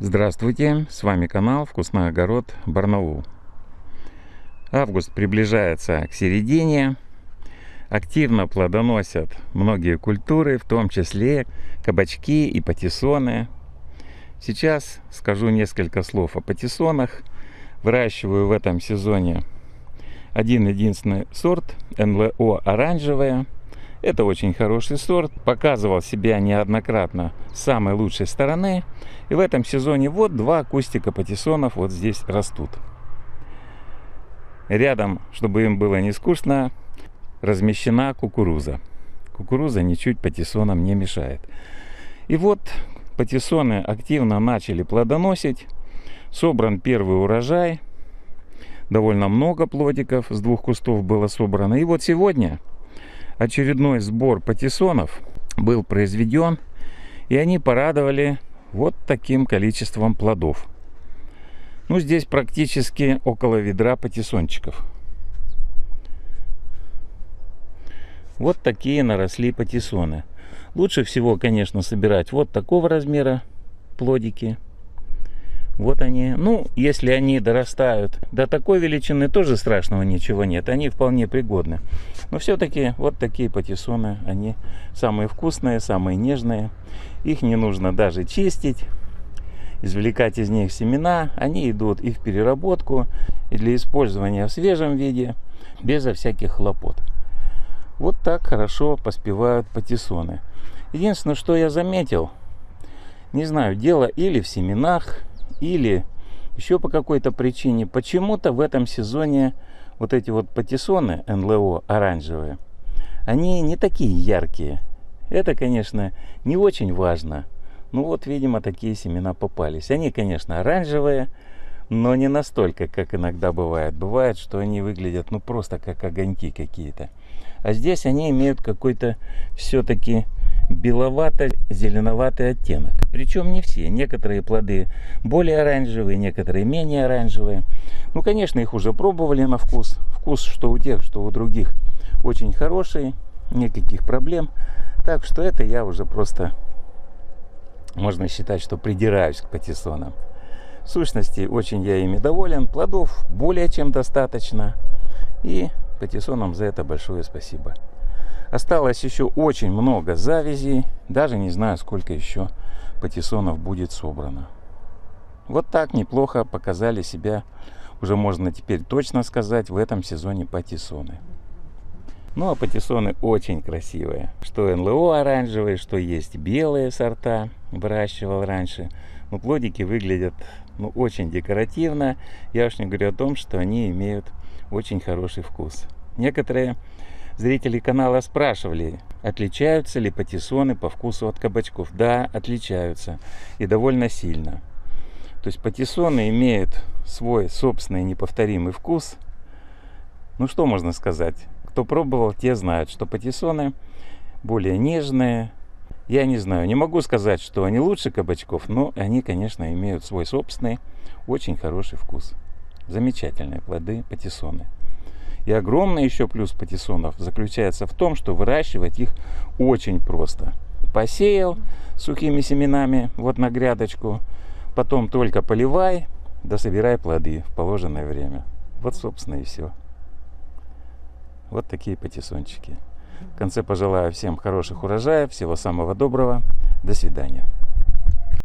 Здравствуйте, с вами канал Вкусный огород Барнаул. Август приближается к середине. Активно плодоносят многие культуры, в том числе кабачки и патиссоны. Сейчас скажу несколько слов о патиссонах. Выращиваю в этом сезоне один-единственный сорт НЛО оранжевая. Это очень хороший сорт, показывал себя неоднократно с самой лучшей стороны. И в этом сезоне вот два кустика патиссонов вот здесь растут. Рядом, чтобы им было не скучно, размещена кукуруза. Кукуруза ничуть патиссонам не мешает. И вот патиссоны активно начали плодоносить. Собран первый урожай. Довольно много плодиков с двух кустов было собрано. И вот сегодня очередной сбор патиссонов был произведен, и они порадовали вот таким количеством плодов. Ну, здесь практически около ведра патиссончиков. Вот такие наросли патиссоны. Лучше всего, конечно, собирать вот такого размера плодики. Вот они. Ну, если они дорастают до такой величины, тоже страшного ничего нет. Они вполне пригодны. Но все-таки вот такие патиссоны, они самые вкусные, самые нежные. Их не нужно даже чистить, извлекать из них семена. Они идут и в переработку, и для использования в свежем виде, безо всяких хлопот. Вот так хорошо поспевают патиссоны. Единственное, что я заметил, не знаю, дело или в семенах, или еще по какой-то причине, почему-то в этом сезоне вот эти вот патиссоны НЛО оранжевые, они не такие яркие. Это, конечно, не очень важно. Ну вот, видимо, такие семена попались. Они, конечно, оранжевые, но не настолько, как иногда бывает. Бывает, что они выглядят, ну, просто как огоньки какие-то. А здесь они имеют какой-то все-таки беловато-зеленоватый оттенок. Причем не все. Некоторые плоды более оранжевые, некоторые менее оранжевые. Ну, конечно, их уже пробовали на вкус. Вкус что у тех, что у других очень хороший. Никаких проблем. Так что это я уже просто, можно считать, что придираюсь к патиссонам. В сущности, очень я ими доволен. Плодов более чем достаточно. И патиссонам за это большое спасибо. Осталось еще очень много завязей. Даже не знаю, сколько еще патиссонов будет собрано. Вот так неплохо показали себя, уже можно теперь точно сказать, в этом сезоне патиссоны. Ну а патиссоны очень красивые. Что НЛО оранжевые, что есть белые сорта. Выращивал раньше. Но плодики выглядят очень декоративно. Я уж не говорю о том, что они имеют очень хороший вкус. Некоторые зрители канала спрашивали, отличаются ли патиссоны по вкусу от кабачков. Да, отличаются. И довольно сильно. То есть патиссоны имеют свой собственный неповторимый вкус. Ну что можно сказать? Кто пробовал, те знают, что патиссоны более нежные. Я не знаю, не могу сказать, что они лучше кабачков, но они, конечно, имеют свой собственный, очень хороший вкус. Замечательные плоды патиссоны. И огромный еще плюс патиссонов заключается в том, что выращивать их очень просто. Посеял сухими семенами вот на грядочку, потом только поливай, да собирай плоды в положенное время. Вот, собственно, и все. Вот такие патиссончики. В конце пожелаю всем хороших урожаев, всего самого доброго. До свидания.